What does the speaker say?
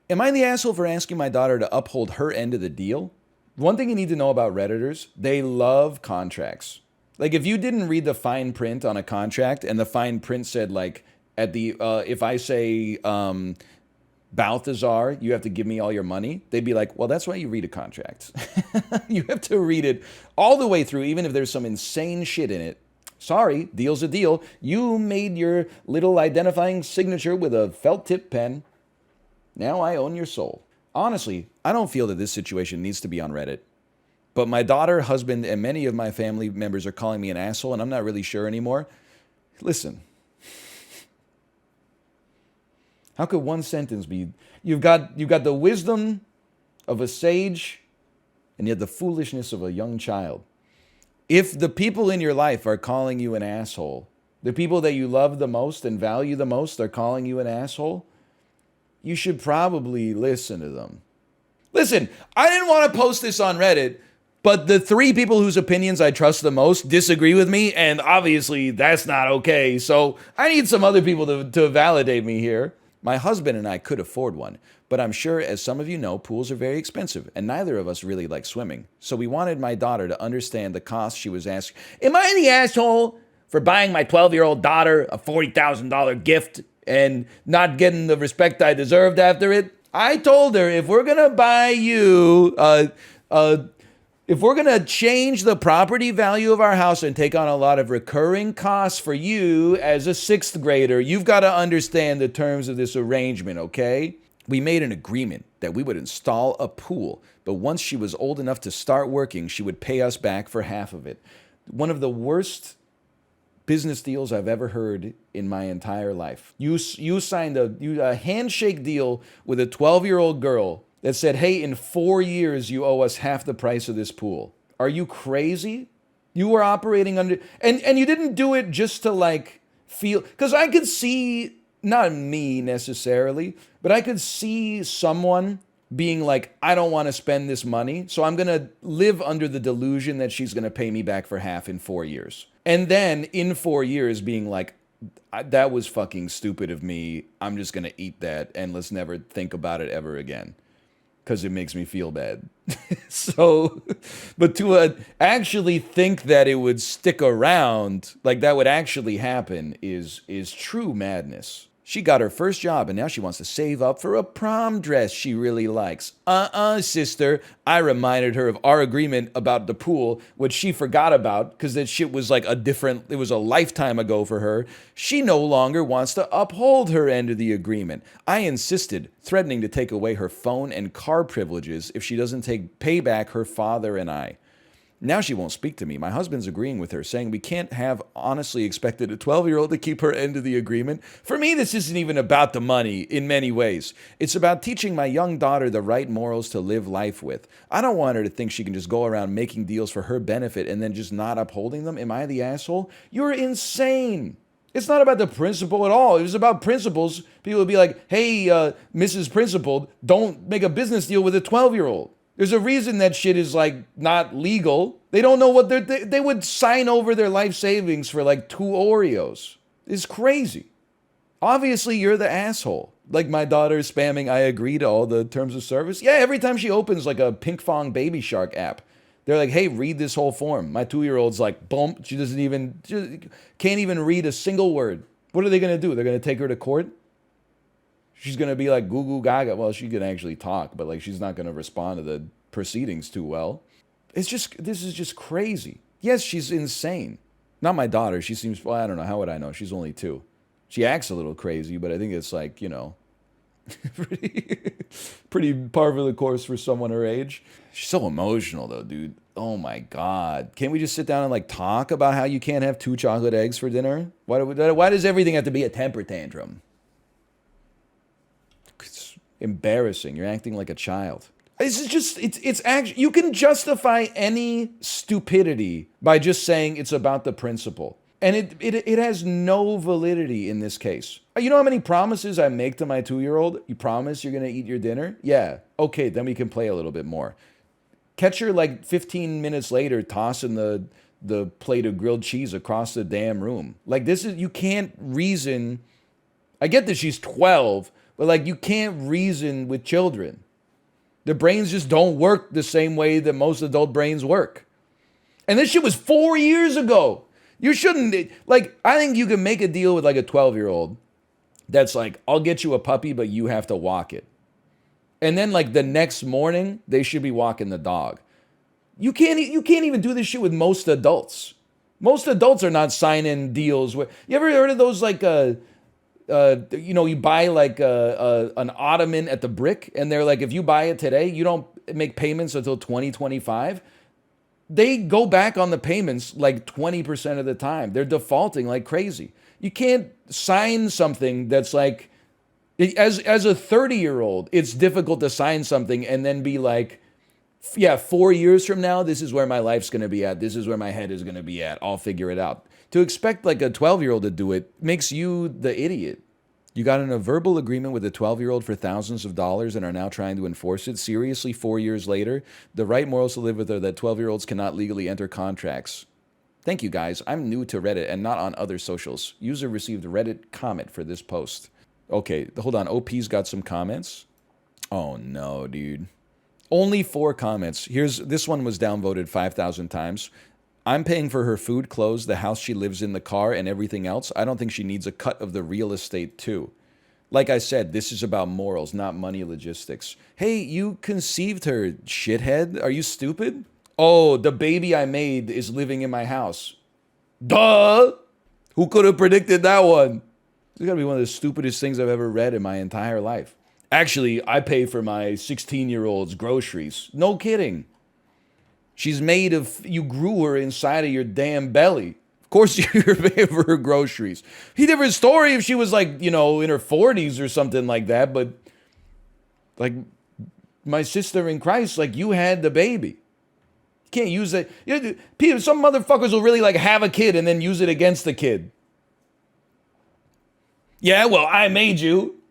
Am I the asshole for asking my daughter to uphold her end of the deal? One thing you need to know about Redditors, they love contracts. Like if you didn't read the fine print on a contract and the fine print said like at the if I say Balthazar, you have to give me all your money, they'd be like, well, that's why you read a contract. You have to read it all the way through, even if there's some insane shit in it. Sorry, deal's a deal. You made your little identifying signature with a felt tip pen. Now I own your soul. Honestly, I don't feel that this situation needs to be on Reddit. But my daughter, husband, and many of my family members are calling me an asshole, and I'm not really sure anymore. Listen, how could one sentence be, you've got the wisdom of a sage, and yet the foolishness of a young child. If the people in your life are calling you an asshole, the people that you love the most and value the most are calling you an asshole, you should probably listen to them. Listen, I didn't want to post this on Reddit, but the 3 people whose opinions I trust the most disagree with me, and obviously that's not okay, so I need some other people to validate me here. My husband and I could afford one, but I'm sure, as some of you know, pools are very expensive, and neither of us really like swimming. So we wanted my daughter to understand the cost she was asking. Am I the asshole for buying my 12-year-old daughter a $40,000 gift and not getting the respect I deserved after it? I told her, if we're gonna buy you if we're going to change the property value of our house and take on a lot of recurring costs for you as a 6th grader, you've got to understand the terms of this arrangement, okay? We made an agreement that we would install a pool, but once she was old enough to start working, she would pay us back for half of it. One of the worst business deals I've ever heard in my entire life. You signed a handshake deal with a 12-year-old girl that said, hey, in 4 years, you owe us half the price of this pool. Are you crazy? You were operating under, and you didn't do it just to like feel, because I could see, not me necessarily, but I could see someone being like, I don't want to spend this money, so I'm going to live under the delusion that she's going to pay me back for half in 4 years. And then in 4 years being like, that was fucking stupid of me. I'm just going to eat that and let's never think about it ever again, because it makes me feel bad. So, but to actually think that it would stick around, like that would actually happen, is true madness. She got her first job and now she wants to save up for a prom dress she really likes. Sister. I reminded her of our agreement about the pool, which she forgot about because that shit was like it was a lifetime ago for her. She no longer wants to uphold her end of the agreement. I insisted, threatening to take away her phone and car privileges if she doesn't pay back her father and I. Now she won't speak to me. My husband's agreeing with her, saying we can't have honestly expected a 12-year-old to keep her end of the agreement. For me, this isn't even about the money in many ways. It's about teaching my young daughter the right morals to live life with. I don't want her to think she can just go around making deals for her benefit and then just not upholding them. Am I the asshole? You're insane. It's not about the principle at all. It was about principles. People would be like, hey, Mrs. Principal, don't make a business deal with a 12-year-old. There's a reason that shit is like not legal. They don't know what they would sign over their life savings for like 2 Oreos. It's crazy. Obviously, you're the asshole. Like my daughter spamming, I agree to all the terms of service. Yeah, every time she opens like a Pink Fong Baby Shark app, they're like, hey, read this whole form. My 2-year-old's like, boom, she can't even read a single word. What are they going to do? They're going to take her to court? She's going to be like goo goo gaga. Well, she can actually talk, but like she's not going to respond to the proceedings too well. This is just crazy. Yes, she's insane. Not my daughter. She seems, well, I don't know. How would I know? She's only 2. She acts a little crazy, but I think it's like, pretty par for the course for someone her age. She's so emotional though, dude. Oh my God. Can't we just sit down and like talk about how you can't have 2 chocolate eggs for dinner? Why does everything have to be a temper tantrum? It's embarrassing. You're acting like a child. It's actually, you can justify any stupidity by just saying it's about the principle. And it has no validity in this case. You know how many promises I make to my 2-year-old? You promise you're going to eat your dinner? Yeah. Okay, then we can play a little bit more. Catch her like 15 minutes later tossing the plate of grilled cheese across the damn room. Like you can't reason. I get that she's 12, But like, you can't reason with children. Their brains just don't work the same way that most adult brains work. And this shit was 4 years ago. You shouldn't, like, I think you can make a deal with like a 12-year-old that's like, I'll get you a puppy, but you have to walk it. And then like the next morning, they should be walking the dog. You can't even do this shit with most adults. Most adults are not signing deals with. You ever heard of those like you buy like an ottoman at the Brick, and they're like, if you buy it today, you don't make payments until 2025. They go back on the payments like 20% of the time. They're defaulting like crazy. You can't sign something that's like, as a 30-year-old, it's difficult to sign something and then be like, yeah, 4 years from now, this is where my life's going to be at. This is where my head is going to be at. I'll figure it out. To expect like a 12-year-old to do it makes you the idiot. You got in a verbal agreement with a 12-year-old for thousands of dollars and are now trying to enforce it. Seriously, 4 years later, the right morals to live with are that 12-year-olds cannot legally enter contracts. Thank you, guys. I'm new to Reddit and not on other socials. User received Reddit comment for this post. Okay, hold on. OP's got some comments. Oh, no, dude. Only 4 comments. This one was downvoted 5,000 times. I'm paying for her food, clothes, the house she lives in, the car, and everything else. I don't think she needs a cut of the real estate, too. Like I said, this is about morals, not money logistics. Hey, you conceived her, shithead. Are you stupid? Oh, the baby I made is living in my house. Duh! Who could have predicted that one? This is gotta be one of the stupidest things I've ever read in my entire life. Actually, I pay for my 16-year-old's groceries. No kidding. She's made of, you grew her inside of your damn belly. Of course you're paying for her groceries. He different story if she was like, in her 40s or something like that, but like my sister in Christ, like you had the baby. You can't use it. Some motherfuckers will really like have a kid and then use it against the kid. Yeah, well, I made you.